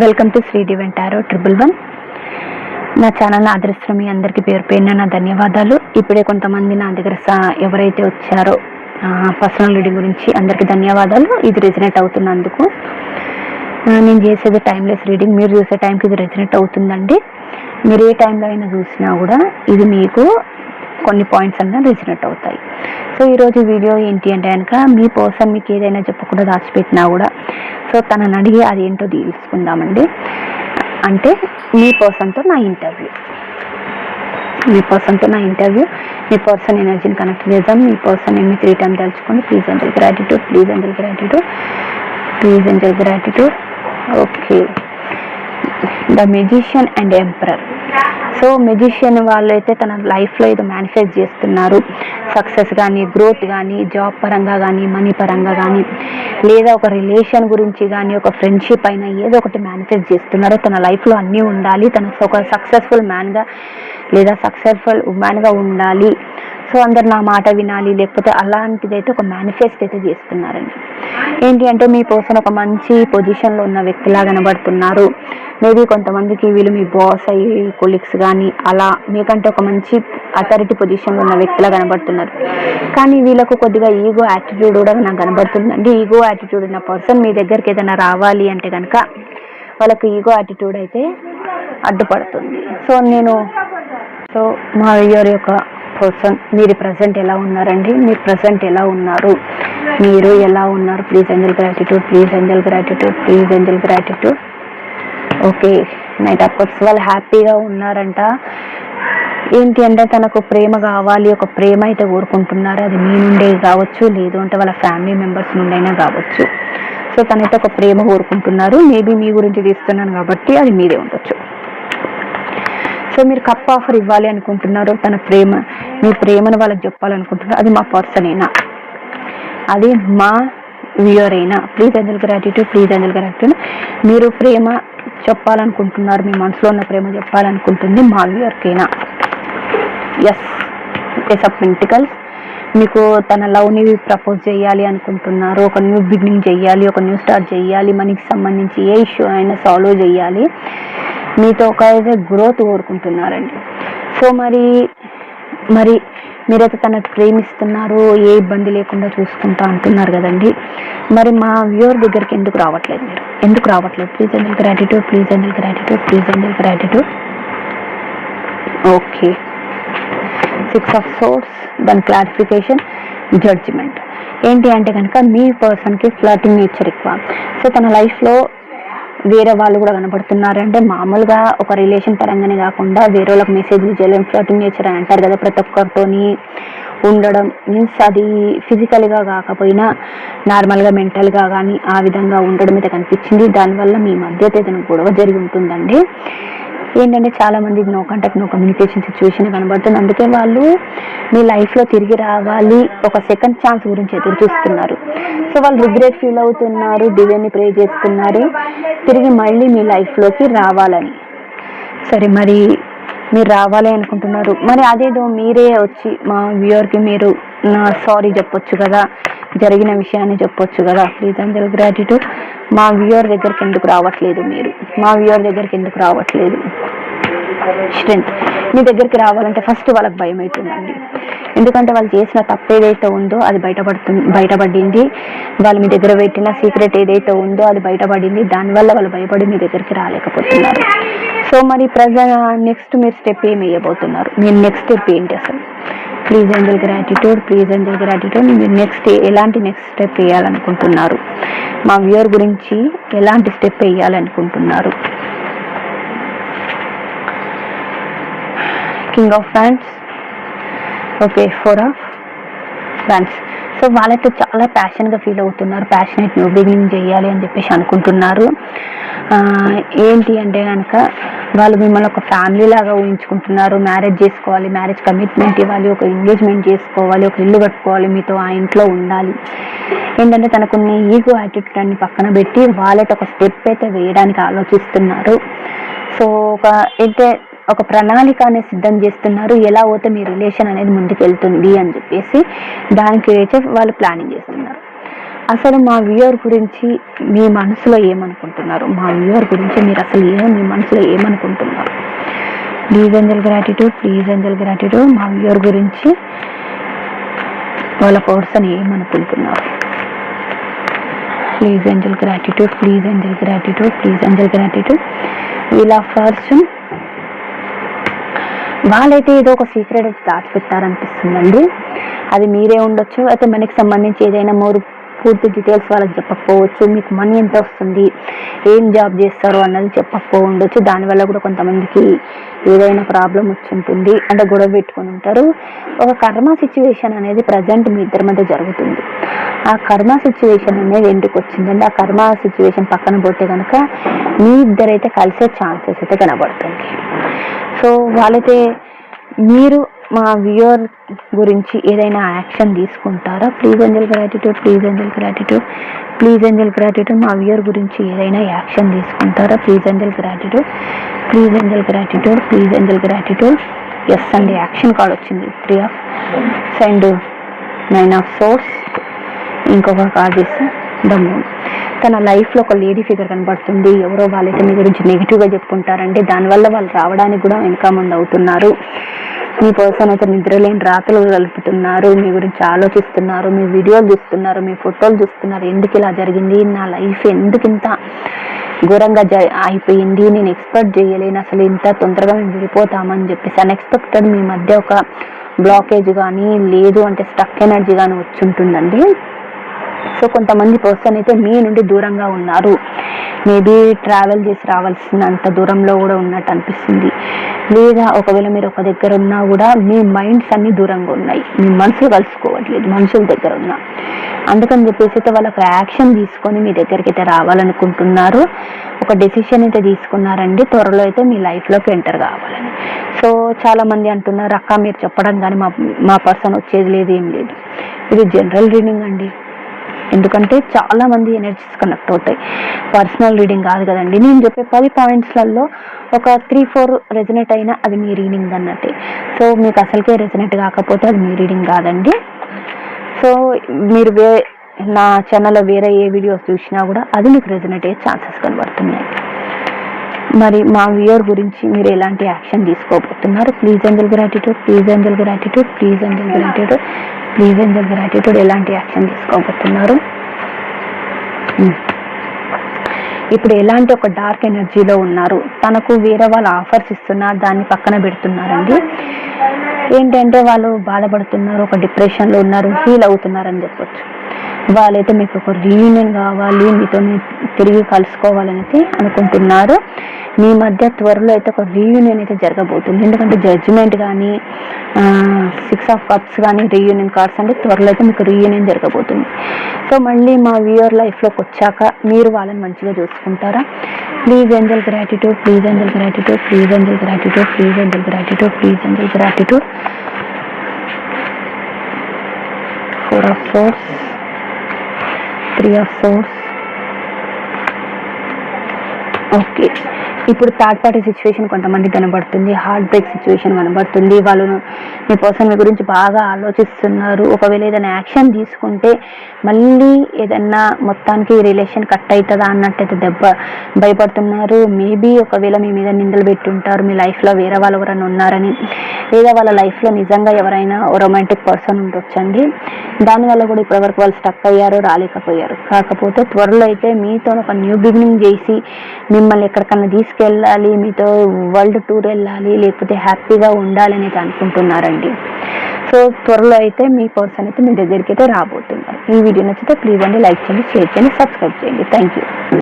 Welcome to Shri divine tarot 111. నా ఛానల్ని ఆదరిస్తున్న మీ అందరికీ పేరు పేరున నా ధన్యవాదాలు. ఇప్పుడే కొంతమంది నా దగ్గర ఎవరైతే వచ్చారో పర్సనల్ రీడింగ్ గురించి అందరికీ ధన్యవాదాలు. ఇది రెజనేట్ అవుతున్నందుకు. నేను చేసేది టైమ్లెస్ రీడింగ్. మీరు చూసే టైంకి ఇది రెజనేట్ అవుతుందండి. మీరు ఏ టైంలో అయినా చూసినా కూడా ఇది మీకు కొన్ని పాయింట్స్ అన్నా రెజనేట్ అవుతాయి. సో ఈరోజు వీడియో ఏంటి అంటే కనుక మీ పర్సన్ మీకు ఏదైనా చెప్పకుండా దాచిపెట్టినా కూడా సో తనని అడిగి అది ఏంటో తెలుసుకుందామండి. అంటే మీ పర్సన్తో నా ఇంటర్వ్యూ, మీ పర్సన్ ఎనర్జీని కనెక్ట్ చేద్దాం. మీ పర్సన్ ఏమి 3 times తలుచుకోండి. Please angel gratitude, please angel gratitude, please angel gratitude. Okay, the magician and emperor. So magician వాళ్ళు అయితే తన లైఫ్లో ఏదో మేనిఫెస్ట్ చేస్తున్నారు. సక్సెస్ కానీ, గ్రోత్ కానీ, జాబ్ పరంగా కానీ, మనీ పరంగా కానీ, లేదా ఒక రిలేషన్ గురించి కానీ, ఒక ఫ్రెండ్షిప్ అయినా ఏదో ఒకటి మేనిఫెస్ట్ చేస్తున్నారు. తన లైఫ్లో అన్నీ ఉండాలి, తన ఒక సక్సెస్ఫుల్ మ్యాన్గా లేదా సక్సెస్ఫుల్ ఉమెన్గా ఉండాలి. సో అందరు నా మాట వినాలి, లేకపోతే అలాంటిదైతే ఒక మేనిఫెస్ట్ అయితే చేస్తున్నారండి. ఏంటి అంటే మీ పర్సన్ ఒక మంచి పొజిషన్లో ఉన్న వ్యక్తిలా కనబడుతున్నారు. మేబీ కొంతమందికి వీళ్ళు మీ బాస్ అయ్యి కొలీగ్స్ కానీ అలా మీకంటే ఒక మంచి అథారిటీ పొజిషన్లో ఉన్న వ్యక్తిలా కనబడుతున్నారు. కానీ వీళ్ళకు కొద్దిగా ఈగో యాటిట్యూడ్ కూడా నాకు కనబడుతుందండి. ఈగో యాటిట్యూడ్ ఉన్న పర్సన్ మీ దగ్గరికి ఏదైనా రావాలి అంటే కనుక వాళ్ళకు ఈగో యాటిట్యూడ్ అయితే అడ్డుపడుతుంది. సో మా వ్యూయర్ యొక్క పర్సన్ మీరు ప్రజెంట్ ఎలా ఉన్నారండి? మీరు ప్రజెంట్ ఎలా ఉన్నారు? మీరు ఎలా ఉన్నారు? Please angel gratitude, please angel gratitude, please angel gratitude. Okay, knight of cups. వాళ్ళు హ్యాపీగా ఉన్నారంట. ఏంటి అంటే తనకు ప్రేమ కావాలి, ఒక ప్రేమ అయితే కోరుకుంటున్నారు. అది మీ నుండే కావచ్చు, లేదు అంటే వాళ్ళ ఫ్యామిలీ మెంబర్స్ నుండైనా కావచ్చు. సో తనైతే ఒక ప్రేమ కోరుకుంటున్నారు. మేబీ మీ గురించి తీస్తున్నాను కాబట్టి అది మీదే ఉండొచ్చు. సో మీరు కప్ ఆఫర్ ఇవ్వాలి అనుకుంటున్నారు. మీ ప్రేమను వాళ్ళకి చెప్పాలనుకుంటున్నారు. అది మా పర్సన్ అయినా, అది మా వ్యూయర్ అయినా, please angel gratitude, please angel gratitude. మీరు ప్రేమ చెప్పాలనుకుంటున్నారు, మీ మనసులో ఉన్న ప్రేమ చెప్పాలనుకుంటుంది మా వ్యూయర్కైనా. Yes, ace of pentacles. మీకు తన లవ్ని ప్రపోజ్ చేయాలి అనుకుంటున్నారు. ఒక న్యూ బిగినింగ్ చేయాలి, ఒక న్యూ స్టార్ట్ చేయాలి, మనకి సంబంధించి ఏ ఇష్యూ అయినా సాల్వ్ చేయాలి, మీతో ఒక గ్రోత్ కోరుకుంటున్నారండి. సో మరి మీరైతే తనకు ప్రేమిస్తున్నారు, ఏ ఇబ్బంది లేకుండా చూసుకుంటా అంటున్నారు కదండి. మరి మా వ్యూయర్ దగ్గరికి ఎందుకు రావట్లేదు? మీరు ఎందుకు రావట్లేదు? Please angel gratitude, please angel gratitude, please angel gratitude. Okay, 6 of swords, దాని క్లారిఫికేషన్, జడ్జిమెంట్. ఏంటి అంటే కనుక మీ పర్సన్కి ఫ్లర్టింగ్ నేచర్ ఎక్కువ. సో తన లైఫ్లో వేరే వాళ్ళు కూడా కనబడుతున్నారంటే మామూలుగా ఒక రిలేషన్ పరంగానే కాకుండా వేరే వాళ్ళకి మెసేజ్లు చేయలేం. ఫ్లర్టింగ్ నేచర్ అని అంటారు కదా, ప్రతి ఒక్కరితోని ఉండడం మీన్స్ అది ఫిజికల్గా కాకపోయినా నార్మల్గా మెంటల్గా కానీ ఆ విధంగా ఉండడం అయితే కనిపించింది. దానివల్ల మీ మధ్య ఏదైనా గొడవ జరిగి ఉంటుందండి. ఏంటంటే చాలామంది no contact, no communication situation కనబడుతుంది. అందుకే వాళ్ళు మీ లైఫ్లో తిరిగి రావాలి, ఒక సెకండ్ ఛాన్స్ గురించి ఎదురు చూస్తున్నారు. సో వాళ్ళు రిగ్రెట్ ఫీల్ అవుతున్నారు, డివైన్ని ప్రే చేస్తున్నారు తిరిగి మళ్ళీ మీ లైఫ్లోకి రావాలని. సరే, మరి మీరు రావాలి అనుకుంటున్నారు. మరి అదేదో మీరే వచ్చి మా వ్యూయర్కి మీరు సారీ చెప్పొచ్చు కదా, జరిగిన విషయాన్ని చెప్పొచ్చు కదా. Please angel gratitude. మా వ్యూయర్ దగ్గరికి ఎందుకు రావట్లేదు? మీరు మా వ్యూయర్ దగ్గరికి ఎందుకు రావట్లేదు? స్ట్రెంత్. మీ దగ్గరికి రావాలంటే ఫస్ట్ వాళ్ళకి భయం అవుతుందండి. ఎందుకంటే వాళ్ళు చేసిన తప్పు ఏదైతే ఉందో అది బయటపడింది. వాళ్ళు మీ దగ్గర పెట్టిన సీక్రెట్ ఏదైతే ఉందో అది బయటపడింది. దానివల్ల వాళ్ళు భయపడి మీ దగ్గరికి రాలేకపోతున్నారు. సో మరి నెక్స్ట్ మీరు స్టెప్ ఏమి వేయబోతున్నారు? మీరు నెక్స్ట్ స్టెప్ ఏంటి అసలు? Please angel gratitude, please angel gratitude. మీరు ఎలాంటి నెక్స్ట్ స్టెప్ వేయాలనుకుంటున్నారు? మా వ్యూయర్ గురించి ఎలాంటి స్టెప్ వేయాలనుకుంటున్నారు? కింగ్ ఆఫ్ ఫ్యాన్స్. ఓకే, 4 of ఫ్యాన్స్. సో వాళ్ళైతే చాలా ప్యాషన్గా ఫీల్ అవుతున్నారు. ప్యాషనేట్ న్యూ బిగినింగ్ చేయాలి అని చెప్పేసి అనుకుంటున్నారు. ఏంటి అంటే కనుక వాళ్ళు మిమ్మల్ని ఒక ఫ్యామిలీ లాగా ఊహించుకుంటున్నారు. మ్యారేజ్ చేసుకోవాలి, మ్యారేజ్ కమిట్మెంట్ ఇవ్వాలి, ఒక ఎంగేజ్మెంట్ చేసుకోవాలి, ఒక ఇల్లు కట్టుకోవాలి, మీతో ఆ ఇంట్లో ఉండాలి. ఏంటంటే తనకున్న ఈగో యాటిట్యూడ్ అన్ని పక్కన పెట్టి వాళ్ళైతే ఒక స్టెప్ అయితే వేయడానికి ఆలోచిస్తున్నారు. సో ఒక ప్రణాళిక అనేది సిద్ధం చేస్తున్నారు. ఎలా పోతే మీ రిలేషన్ అనేది ముందుకు వెళ్తుంది అని చెప్పేసి దానికి వాళ్ళు ప్లానింగ్ చేస్తున్నారు. అసలు మా వ్యూయర్ గురించి మీ మనసులో ఏమనుకుంటున్నారు? మా వ్యూయర్ గురించి మీరు అసలు మీ మనసులో ఏమనుకుంటున్నారు? Please angel gratitude, please angel gratitude. మా వ్యూయర్ గురించి వాళ్ళ పర్సన్ ఏమనుకుంటున్నారు? Please angel gratitude, please angel gratitude, please angel gratitude. వీళ్ళ పర్సన్ వాళ్ళైతే ఏదో ఒక సీక్రెట్ అయితే దాచిపెట్టారనిపిస్తుందండి. అది మీరే ఉండొచ్చు, అయితే మనకి సంబంధించి ఏదైనా పూర్తి డీటెయిల్స్ వాళ్ళకి చెప్పకపోవచ్చు. మీకు మనీ ఎంత వస్తుంది, ఏం జాబ్ చేస్తారు అన్నది చెప్పకపోవచ్చు. దానివల్ల కూడా కొంతమందికి ఏదైనా ప్రాబ్లం వచ్చి ఉంటుంది, అంటే గొడవ పెట్టుకొని ఉంటారు. ఒక కర్మ సిచ్యువేషన్ అనేది ప్రజెంట్ మీ ఇద్దరి మధ్య జరుగుతుంది. ఆ కర్మ సిచ్యువేషన్ అనేది ఎందుకు వచ్చిందండి? ఆ కర్మ సిచ్యువేషన్ పక్కన పోతే కనుక మీ ఇద్దరైతే కలిసే ఛాన్సెస్ అయితే కనబడుతుంది. సో వాళ్ళైతే మీరు మా వ్యూయర్ గురించి ఏదైనా యాక్షన్ తీసుకుంటారా? Please angel gratitude, please angel gratitude, please angel gratitude. మా వ్యూయర్ గురించి ఏదైనా యాక్షన్ తీసుకుంటారా? Please angel gratitude, please angel gratitude, please angel gratitude. Yes అండి, యాక్షన్ కార్డ్ వచ్చింది. 3 ఆఫ్ అండ్ 9 ఆఫ్ సోర్స్. ఇంకొక కార్డ్ ఇస్తే ద మూన్. తన లైఫ్లో ఒక లేడీ ఫిగర్ కనబడుతుంది. ఎవరో వాళ్ళైతే మీ గురించి నెగిటివ్గా చెప్పుకుంటారండి. దానివల్ల వాళ్ళు రావడానికి కూడా వెనక ముందు అవుతున్నారు. మీ పర్సన్ అయితే నిద్రలేని రాత్రులు గలుపుతున్నారు, మీ గురించి ఆలోచిస్తున్నారు, మీ వీడియోలు చూస్తున్నారు, మీ ఫోటోలు చూస్తున్నారు. ఎందుకు ఇలా జరిగింది, నా లైఫ్ ఎందుకు ఇంత ఘోరంగా అయిపోయింది, నేను ఎక్స్పెక్ట్ చేయలేను, అసలు ఇంత తొందరగా మేము విడిపోతామని చెప్పేసి అన్ఎక్స్పెక్టెడ్ మీ మధ్య ఒక బ్లాకేజ్ కానీ లేదు అంటే స్టక్ ఎనర్జీ కానీ వచ్చి ఉంటుందండి. సో కొంతమంది పర్సన్ అయితే మీ నుండి దూరంగా ఉన్నారు. మేబీ ట్రావెల్ చేసి రావాల్సినంత దూరంలో కూడా ఉన్నట్టు అనిపిస్తుంది. లేదా ఒకవేళ మీరు ఒక దగ్గర ఉన్నా కూడా మీ మైండ్స్ అన్నీ దూరంగా ఉన్నాయి, మీ మనసులు కలుసుకోవట్లేదు మనుషుల దగ్గర ఉన్నా. అందుకని చెప్పేసి అయితే వాళ్ళకి యాక్షన్ తీసుకొని మీ దగ్గరికి అయితే రావాలనుకుంటున్నారు. ఒక డెసిషన్ అయితే తీసుకున్నారండి, త్వరలో అయితే మీ లైఫ్లోకి ఎంటర్ కావాలని. సో చాలామంది అంటున్నారు, అక్క మీరు చెప్పడం కానీ మా పర్సన్ వచ్చేది లేదు, ఏం లేదు. ఇది జనరల్ రీడింగ్ అండి, ఎందుకంటే చాలా మంది ఎనర్జీస్ కనెక్ట్ అవుతాయి. పర్సనల్ రీడింగ్ కాదు కదండి. నేను చెప్పే 10 పాయింట్స్లలో ఒక 3-4 రెజనేట్ అయినా అది మీ రీడింగ్ అన్నట్టే. సో మీకు అసలుకే రెజనేట్ కాకపోతే అది మీ రీడింగ్ కాదండి. సో మీరు నా ఛానల్లో వేరే ఏ వీడియోస్ చూసినా కూడా అది మీకు రెజనేట్ అయ్యే ఛాన్సెస్ కనబడుతున్నాయి. మరి మా వ్యూయర్ గురించి మీరు ఎలాంటి యాక్షన్ తీసుకోబోతున్నారు? Please angel gratitude, please angel gratitude, please angel gratitude, please angel gratitude. ఎలాంటి యాక్షన్ తీసుకోబోతున్నారు? ఇప్పుడు ఎలాంటి ఒక డార్క్ ఎనర్జీలో ఉన్నారు, తనకు వేరే వాళ్ళు ఆఫర్స్ ఇస్తున్నారు, దాన్ని పక్కన పెడుతున్నారండి. ఏంటంటే వాళ్ళు బాధపడుతున్నారు, ఒక డిప్రెషన్లో ఉన్నారు, హీల్ అవుతున్నారని చెప్పొచ్చు. వాళ్ళైతే మీకు ఒక రీయూనియన్ కావాలి, మీతో తిరిగి కలుసుకోవాలని అయితే అనుకుంటున్నారు. మీ మధ్య త్వరలో అయితే ఒక రీయూనియన్ అయితే జరగబోతుంది. ఎందుకంటే జడ్జిమెంట్ కానీ 6 ఆఫ్ కప్స్ కానీ రీయూనియన్ కార్డ్స్ అంటే త్వరలో అయితే మీకు రీయూనియన్ జరగబోతుంది. సో మళ్ళీ మా వ్యూయర్ లైఫ్లోకి వచ్చాక మీరు వాళ్ళని మంచిగా చూసుకుంటారా? Please angel gratitude, please angel gratitude, please angel gratitude, please angel gratitude, please angel gratitude. 4 of swords, 3 of swords. Okay, ఇప్పుడు థర్డ్ పార్టీ సిచ్యువేషన్ కొంతమంది కనబడుతుంది, హార్ట్ బ్రేక్ సిచ్యువేషన్ కనబడుతుంది. వాళ్ళు మీ పర్సన్ మీ గురించి బాగా ఆలోచిస్తున్నారు. ఒకవేళ ఏదైనా యాక్షన్ తీసుకుంటే మళ్ళీ ఏదన్నా మొత్తానికి రిలేషన్ కట్ అవుతుందా అన్నట్టయితే భయపడుతున్నారు. మేబీ ఒకవేళ మీ మీద నిందలు పెట్టుంటారు, మీ లైఫ్లో వేరే వాళ్ళు ఎవరైనా ఉన్నారని, లేదా వాళ్ళ లైఫ్లో నిజంగా ఎవరైనా రొమాంటిక్ పర్సన్ ఉండొచ్చండి. దానివల్ల కూడా ఇప్పటివరకు వాళ్ళు స్టక్ అయ్యారు, రాలేకపోయారు. కాకపోతే త్వరలో అయితే మీతో ఒక న్యూ బిగినింగ్ చేసి మిమ్మల్ని ఎక్కడికన్నా తీసుకెళ్ళాలి, మీతో వరల్డ్ టూర్ వెళ్ళాలి, లేకపోతే హ్యాపీగా ఉండాలి అనేది అనుకుంటున్నారండి. సో త్వరలో అయితే మీ పర్సన్ అయితే మీ దగ్గరికి అయితే రాబోతున్నారు. ఈ వీడియో నచ్చితే ప్లీజ్ అండి లైక్ చేయండి, షేర్ చేయండి, సబ్స్క్రైబ్ చేయండి. Thank you.